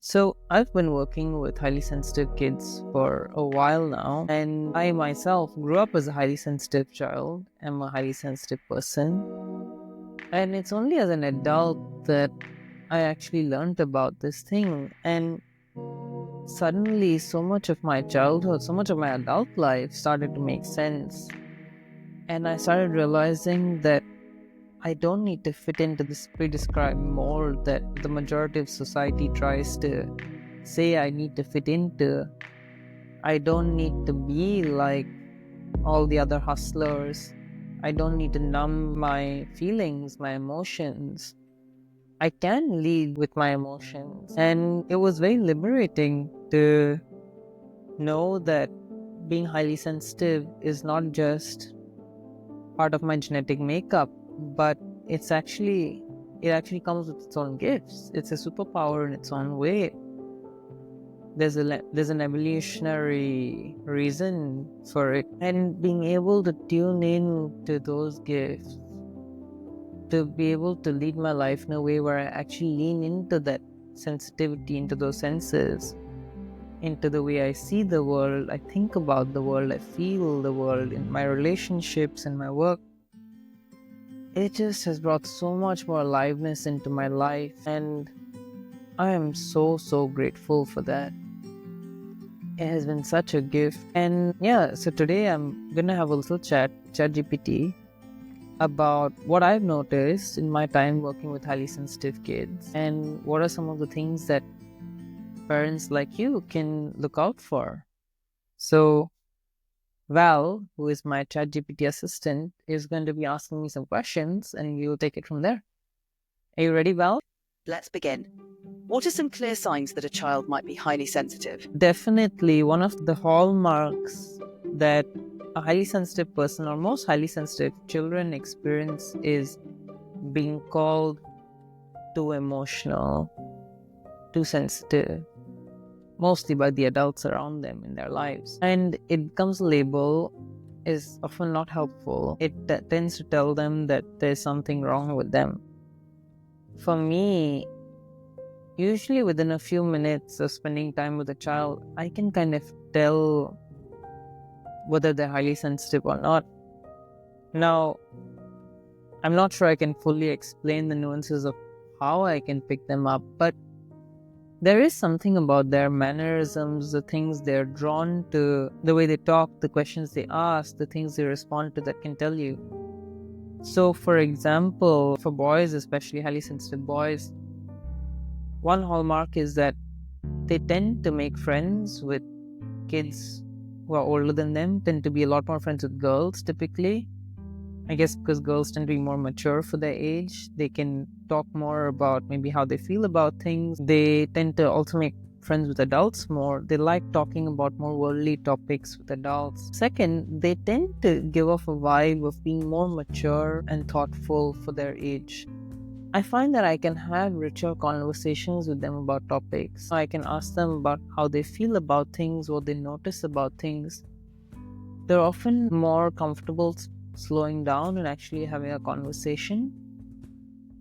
So, I've been working with highly sensitive kids for a while now, and I myself grew up as a highly sensitive child. I'm a highly sensitive person, and it's only as an adult that I actually learned about this thing. And suddenly, so much of my childhood, so much of my adult life started to make sense. And I started realizing that I don't need to fit into this pre-described mold that the majority of society tries to say I need to fit into. I don't need to be like all the other hustlers. I don't need to numb my feelings, my emotions. I can lead with my emotions. And it was very liberating to know that being highly sensitive is not just part of my genetic makeup, but it actually comes with its own gifts. It's a superpower in its own way. There's an evolutionary reason for it, and being able to tune in to those gifts, to be able to lead my life in a way where I actually lean into that sensitivity, into those senses, into the way I see the world, I think about the world, I feel the world in my relationships and my work. It just has brought so much more aliveness into my life, and I am so grateful for that. It has been such a gift. And yeah, so today I'm gonna have a little chat GPT about what I've noticed in my time working with highly sensitive kids, and what are some of the things that parents like you can look out for. So Val, who is my ChatGPT assistant, is going to be asking me some questions, and we'll take it from there. Are you ready, Val? Let's begin. What are some clear signs that a child might be highly sensitive? Definitely, one of the hallmarks that a highly sensitive person or most highly sensitive children experience is being called too emotional, too sensitive, mostly by the adults around them in their lives. And it becomes a label is often not helpful. It tends to tell them that there's something wrong with them. For me, usually within a few minutes of spending time with a child, I can kind of tell whether they're highly sensitive or not. Now, I'm not sure I can fully explain the nuances of how I can pick them up, but there is something about their mannerisms, the things they're drawn to, the way they talk, the questions they ask, the things they respond to that can tell you. So, for example, for boys, especially highly sensitive boys, one hallmark is that they tend to make friends with kids who are older than them, tend to be a lot more friends with girls typically. I guess because girls tend to be more mature for their age, they can talk more about maybe how they feel about things. They tend to also make friends with adults more. They like talking about more worldly topics with adults. Second, they tend to give off a vibe of being more mature and thoughtful for their age. I find that I can have richer conversations with them about topics. I can ask them about how they feel about things, what they notice about things. They're often more comfortable slowing down and actually having a conversation.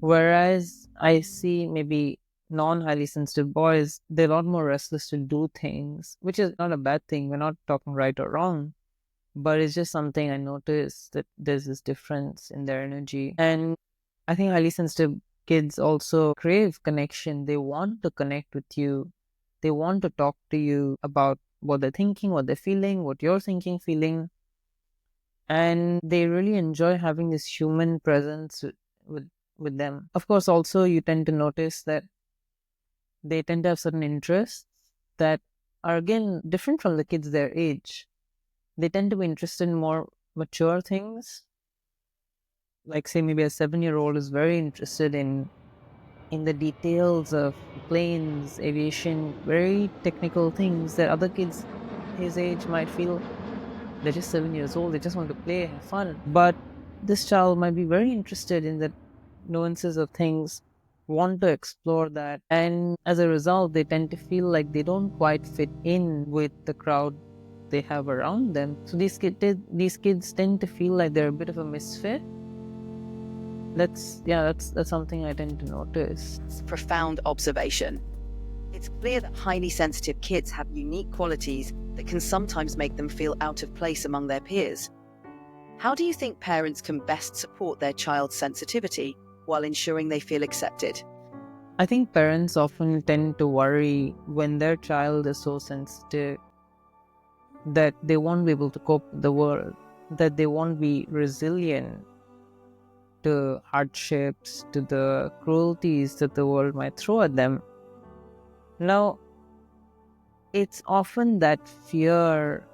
Whereas I see maybe non-highly sensitive boys, they're a lot more restless to do things, which is not a bad thing. We're not talking right or wrong, but it's just something I noticed that there's this difference in their energy. And I think highly sensitive kids also crave connection. They want to connect with you. They want to talk to you about what they're thinking, what they're feeling, what you're thinking, feeling. And they really enjoy having this human presence with them. Of course, also you tend to notice that they tend to have certain interests that are again different from the kids their age. They tend to be interested in more mature things. Like say maybe a 7-year-old is very interested in the details of planes, aviation, very technical things that other kids his age might feel they're just 7 years old, they just want to play, have fun. But this child might be very interested in the nuances of things, want to explore that, and as a result, they tend to feel like they don't quite fit in with the crowd they have around them. So these kids tend to feel like they're a bit of a misfit. That's something I tend to notice. It's a profound observation. It's clear that highly sensitive kids have unique qualities that can sometimes make them feel out of place among their peers. How do you think parents can best support their child's sensitivity while ensuring they feel accepted? I think parents often tend to worry when their child is so sensitive that they won't be able to cope with the world, that they won't be resilient to hardships, to the cruelties that the world might throw at them. Now, it's often that fear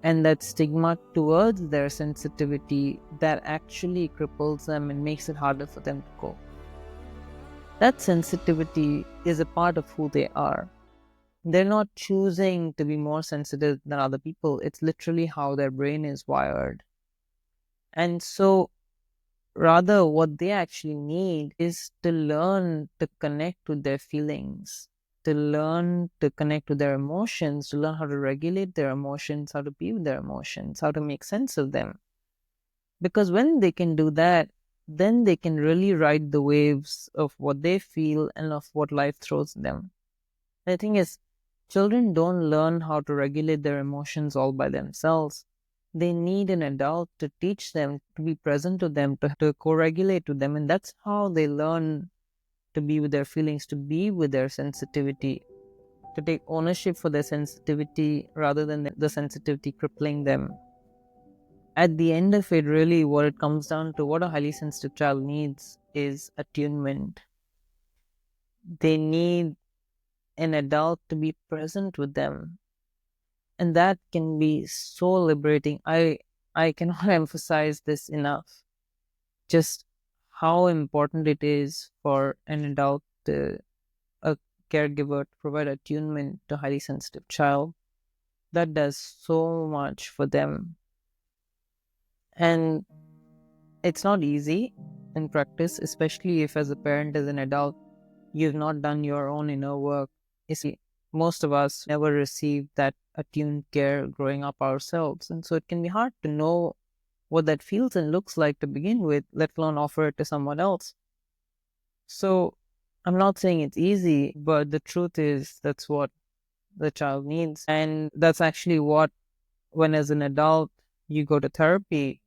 and that stigma towards their sensitivity that actually cripples them and makes it harder for them to cope. That sensitivity is a part of who they are. They're not choosing to be more sensitive than other people. It's literally how their brain is wired. And so, rather, what they actually need is to learn to connect with their feelings, to learn to connect with their emotions, to learn how to regulate their emotions, how to be with their emotions, how to make sense of them. Because when they can do that, then they can really ride the waves of what they feel and of what life throws them. The thing is, children don't learn how to regulate their emotions all by themselves. They need an adult to teach them, to be present to them, to co-regulate with them. And that's how they learn to be with their feelings, to be with their sensitivity, to take ownership for their sensitivity rather than the sensitivity crippling them. At the end of it, really, what it comes down to, what a highly sensitive child needs is attunement. They need an adult to be present with them. And that can be so liberating. I cannot emphasize this enough. Just how important it is for an adult, a caregiver, to provide attunement to a highly sensitive child. That does so much for them. And it's not easy in practice, especially if as a parent, as an adult, you've not done your own inner work. You see, most of us never received that attuned care growing up ourselves. And so it can be hard to know what that feels and looks like to begin with, let alone offer it to someone else. So I'm not saying it's easy, but the truth is that's what the child needs. And that's actually what, when as an adult you go to therapy,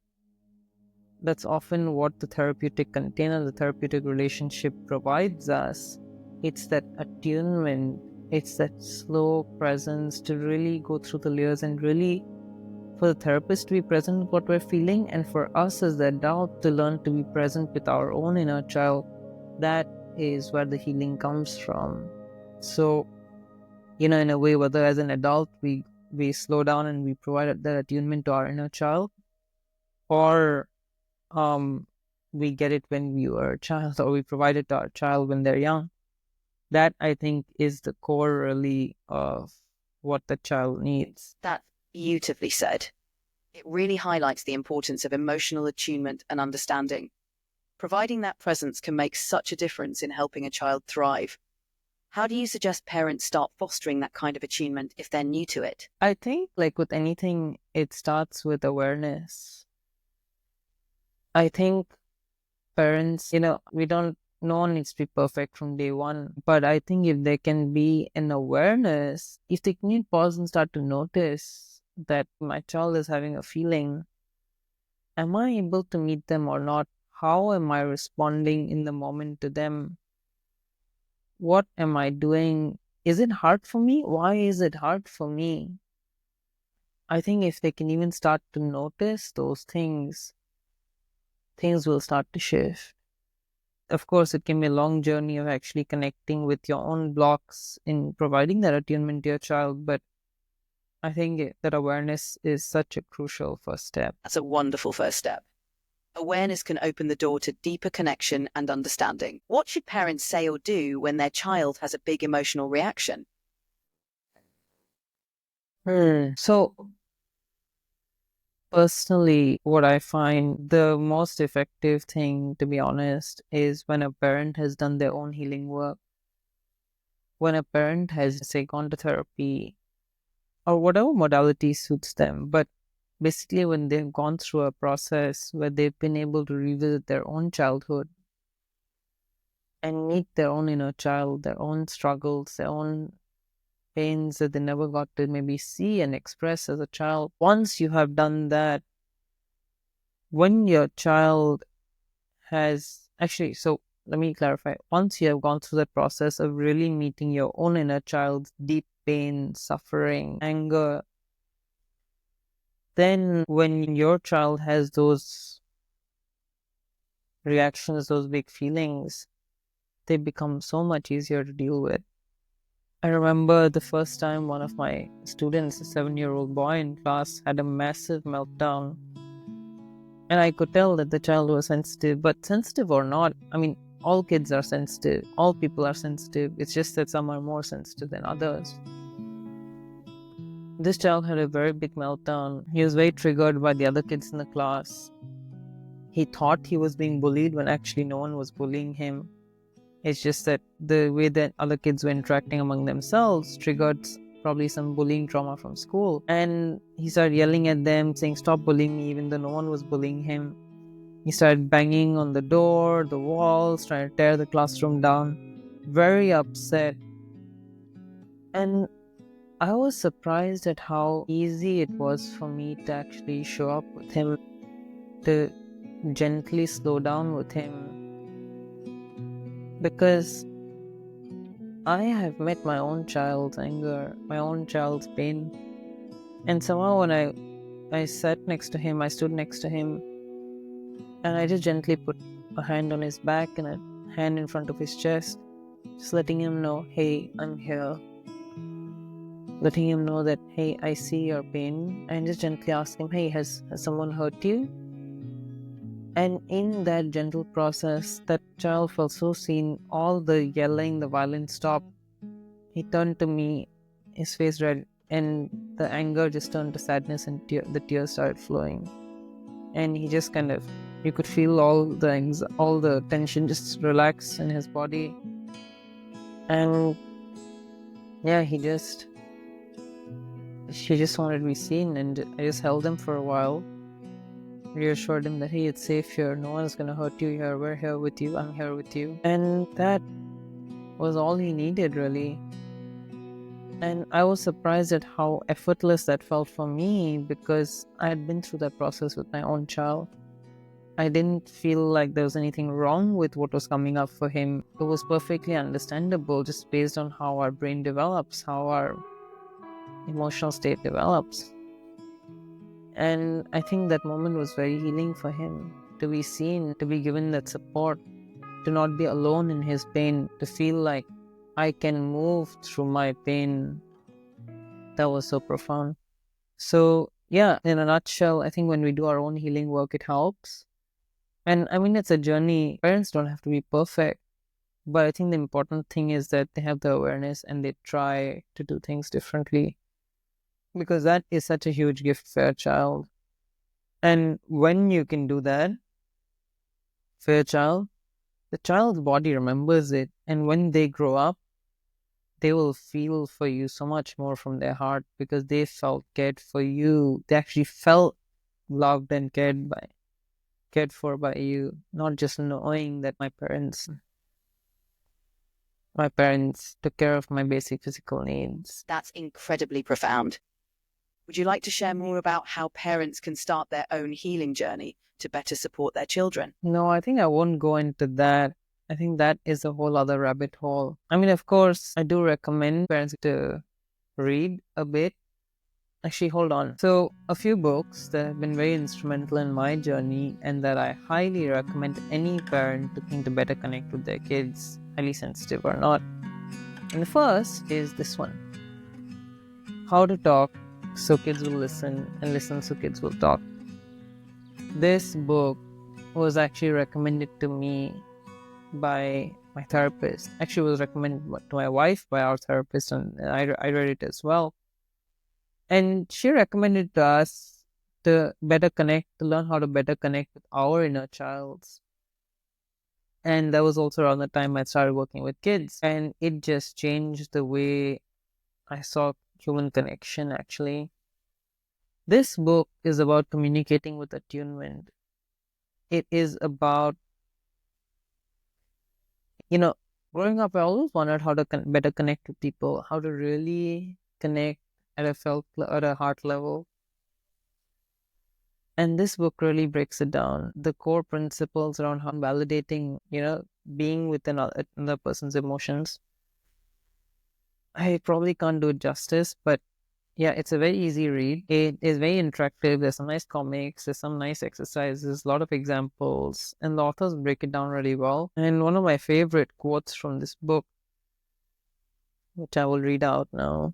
that's often what the therapeutic container, the therapeutic relationship provides us. It's that attunement, it's that slow presence to really go through the layers and really for the therapist to be present with what we're feeling, and for us as the adult to learn to be present with our own inner child. That is where the healing comes from. So, in a way, whether as an adult we slow down and we provide that attunement to our inner child, or we get it when we were a child, or we provide it to our child when they're young. That, I think, is the core really of what the child needs. That's beautifully said. It really highlights the importance of emotional attunement and understanding. Providing that presence can make such a difference in helping a child thrive. How do you suggest parents start fostering that kind of attunement if they're new to it? I think, like with anything, it starts with awareness. I think parents, no one needs to be perfect from day one. But I think if there can be an awareness, if they can pause and start to notice that my child is having a feeling, am I able to meet them or not? How am I responding in the moment to them? What am I doing? Is it hard for me? Why is it hard for me? I think if they can even start to notice those things will start to shift. Of course, it can be a long journey of actually connecting with your own blocks in providing that attunement to your child, but I think that awareness is such a crucial first step. That's a wonderful first step. Awareness can open the door to deeper connection and understanding. What should parents say or do when their child has a big emotional reaction? So, personally, what I find the most effective thing, to be honest, is when a parent has done their own healing work. When a parent has, say, gone to therapy or whatever modality suits them, but basically when they've gone through a process where they've been able to revisit their own childhood and meet their own inner child, their own struggles, their own pains that they never got to maybe see and express as a child. Once you have done that, when your child has actually, so let me clarify. Once you have gone through that process of really meeting your own inner child's deep pain, suffering, anger, then when your child has those reactions, those big feelings, they become so much easier to deal with. I remember the first time one of my students, a 7-year-old boy in class, had a massive meltdown. And I could tell that the child was sensitive, but sensitive or not, I mean, all kids are sensitive. All people are sensitive. It's just that some are more sensitive than others. This child had a very big meltdown. He was very triggered by the other kids in the class. He thought he was being bullied when actually no one was bullying him. It's just that the way that other kids were interacting among themselves triggered probably some bullying trauma from school. And he started yelling at them, saying, "Stop bullying me," even though no one was bullying him. He started banging on the door, the walls, trying to tear the classroom down. Very upset. And I was surprised at how easy it was for me to actually show up with him, to gently slow down with him. Because I have met my own child's anger, my own child's pain. And somehow when I sat next to him, I stood next to him, and I just gently put a hand on his back and a hand in front of his chest, just letting him know, hey, I'm here. Letting him know that, hey, I see your pain. And just gently ask him, hey, has someone hurt you? And in that gentle process, that child felt so seen. All the yelling, the violence stopped. He turned to me, his face red, and the anger just turned to sadness, and the tears started flowing. And he just kind of, you could feel all the tension just relax in his body. And yeah, he just wanted to be seen, and I just held him for a while, reassured him that, hey, it's safe here, no one's gonna hurt you here, we're here with you, I'm here with you. And that was all he needed, really. And I was surprised at how effortless that felt for me, because I had been through that process with my own child. I didn't feel like there was anything wrong with what was coming up for him. It was perfectly understandable, just based on how our brain develops, how our emotional state develops. And I think that moment was very healing for him, to be seen, to be given that support, to not be alone in his pain, to feel like I can move through my pain. That was so profound. So yeah, in a nutshell, I think when we do our own healing work, it helps. And I mean, it's a journey. Parents don't have to be perfect, but I think the important thing is that they have the awareness and they try to do things differently, because that is such a huge gift for a child. And when you can do that for a child, the child's body remembers it. And when they grow up, they will feel for you so much more from their heart, because they felt cared for you. They actually felt loved and cared for by you, not just knowing that my parents took care of my basic physical needs. That's incredibly profound. Would you like to share more about how parents can start their own healing journey to better support their children? No, I think I won't go into that. I think that is a whole other rabbit hole. I mean, of course, I do recommend parents to read a bit. Actually, hold on. So, a few books that have been very instrumental in my journey and that I highly recommend any parent looking to better connect with their kids, highly sensitive or not. And the first is this one: How to Talk So Kids Will Listen, and Listen So Kids Will Talk. This book was actually recommended to me by my therapist. Actually, it was recommended to my wife by our therapist, and I read it as well. And she recommended to us to learn how to better connect with our inner childs. And that was also around the time I started working with kids. And it just changed the way I saw human connection, actually. This book is about communicating with attunement. It is about You know, growing up, I always wondered how to better connect with people, how to really connect at a heart level. And this book really breaks it down. The core principles around how validating, being within another person's emotions. I probably can't do it justice, but yeah, it's a very easy read. It is very interactive. There's some nice comics, there's some nice exercises, a lot of examples, and the authors break it down really well. And one of my favorite quotes from this book, which I will read out now,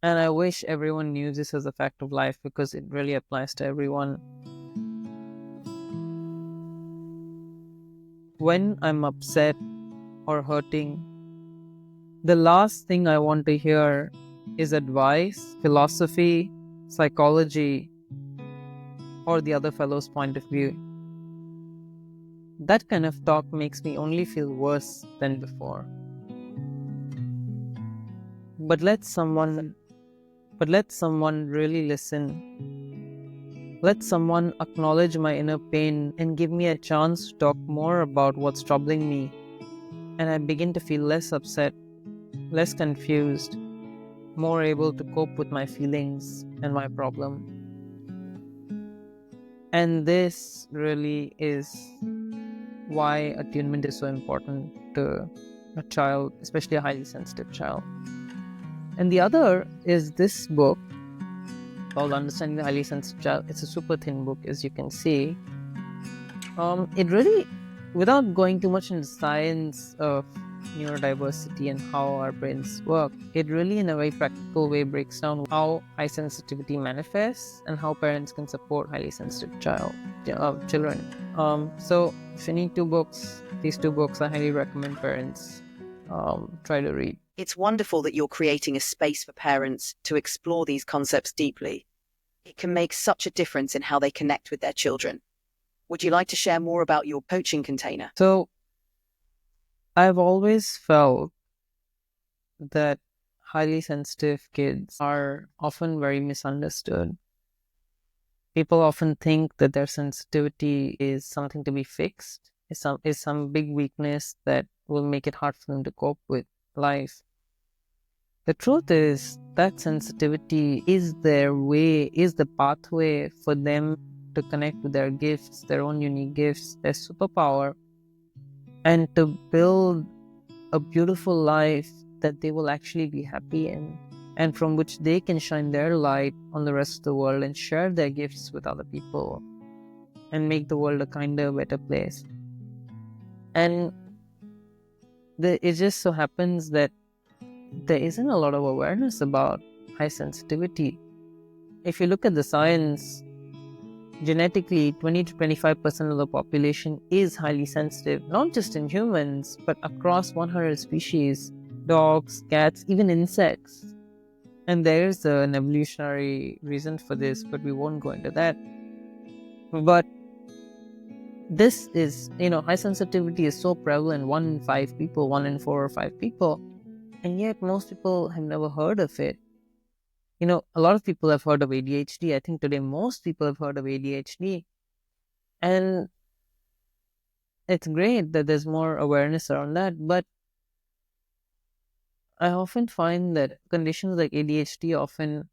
and I wish everyone knew this as a fact of life because it really applies to everyone. When I'm upset or hurting, the last thing I want to hear is advice, philosophy, psychology, or the other fellow's point of view. That kind of talk makes me only feel worse than before. But let someone really listen. Let someone acknowledge my inner pain and give me a chance to talk more about what's troubling me. And I begin to feel less upset, less confused, more able to cope with my feelings and my problem. And this really is why attunement is so important to a child, especially a highly sensitive child. And the other is this book called Understanding the Highly Sensitive Child. It's a super thin book, as you can see. It really, without going too much into science of neurodiversity and how our brains work, it really in a very practical way breaks down how high sensitivity manifests and how parents can support highly sensitive children. So if you need these two books I highly recommend parents try to read. It's wonderful that you're creating a space for parents to explore these concepts deeply. It can make such a difference in how they connect with their children. Would you like to share more about your coaching container? So I've always felt that highly sensitive kids are often very misunderstood. People often think that their sensitivity is something to be fixed, is some big weakness that will make it hard for them to cope with life. The truth is that sensitivity is their way, is the pathway for them to connect with their gifts, their own unique gifts, their superpower, and to build a beautiful life that they will actually be happy in, and from which they can shine their light on the rest of the world and share their gifts with other people and make the world a kinder, better place. And it just so happens that there isn't a lot of awareness about high sensitivity. If you look at the science, genetically 20 to 25% of the population is highly sensitive, not just in humans, but across 100 species, dogs, cats, even insects. And there's an evolutionary reason for this, but we won't go into that. But this is, high sensitivity is so prevalent, 1 in 5 people, 1 in 4 or 5 people, and yet most people have never heard of it. A lot of people have heard of ADHD. I think today most people have heard of ADHD. And it's great that there's more awareness around that, but I often find that conditions like ADHD often,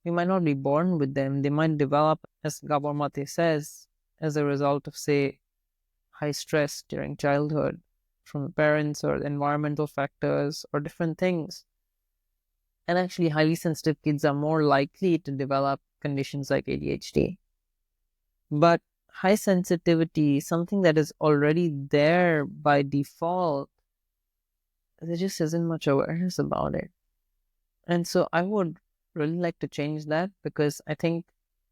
we might not be born with them. They might develop, as Gabor Mate says, as a result of, say, high stress during childhood from parents or environmental factors or different things. And actually, highly sensitive kids are more likely to develop conditions like ADHD. But high sensitivity, something that is already there by default, there just isn't much awareness about it. And so I would really like to change that, because I think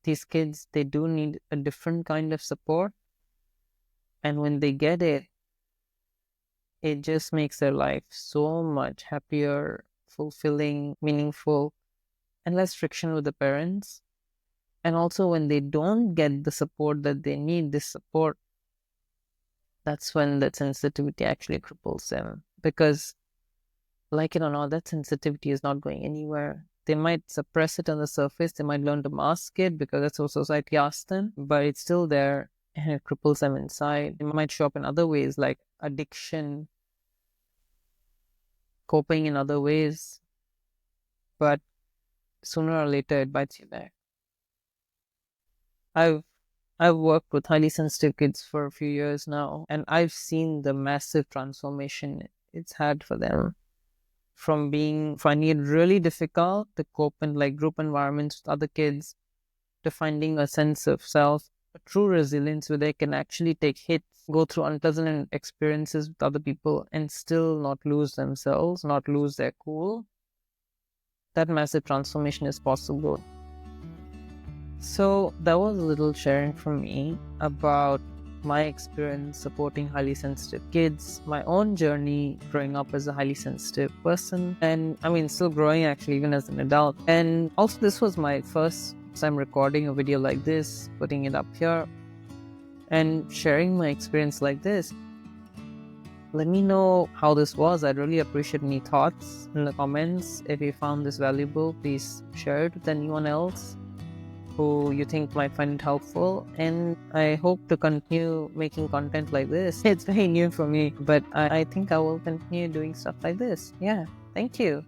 these kids, they do need a different kind of support. And when they get it, it just makes their life so much happier, fulfilling, meaningful, and less friction with the parents. And also when they don't get the support that they need, this support, that's when that sensitivity actually cripples them. Because, like it or not, that sensitivity is not going anywhere. They might suppress it on the surface, they might learn to mask it because that's what society asks them, but it's still there. and it cripples them inside. It might show up in other ways like addiction, coping in other ways, but sooner or later it bites you back. I've I've worked with highly sensitive kids for a few years now, and I've seen the massive transformation it's had for them, from being finding it really difficult to cope in like group environments with other kids, to finding a sense of self, a true resilience where they can actually take hits, go through unpleasant experiences with other people and still not lose themselves, not lose their cool. That massive transformation is possible. So that was a little sharing from me about my experience supporting highly sensitive kids, my own journey growing up as a highly sensitive person, and I mean, still growing actually, even as an adult. And also, this was my first time recording a video like this, putting it up here, and sharing my experience like this. Let me know how this was. I'd really appreciate any thoughts in the comments. If you found this valuable, please share it with anyone else who you think might find it helpful. And I hope to continue making content like this. It's very new for me, but I think I will continue doing stuff like this. Yeah, thank you.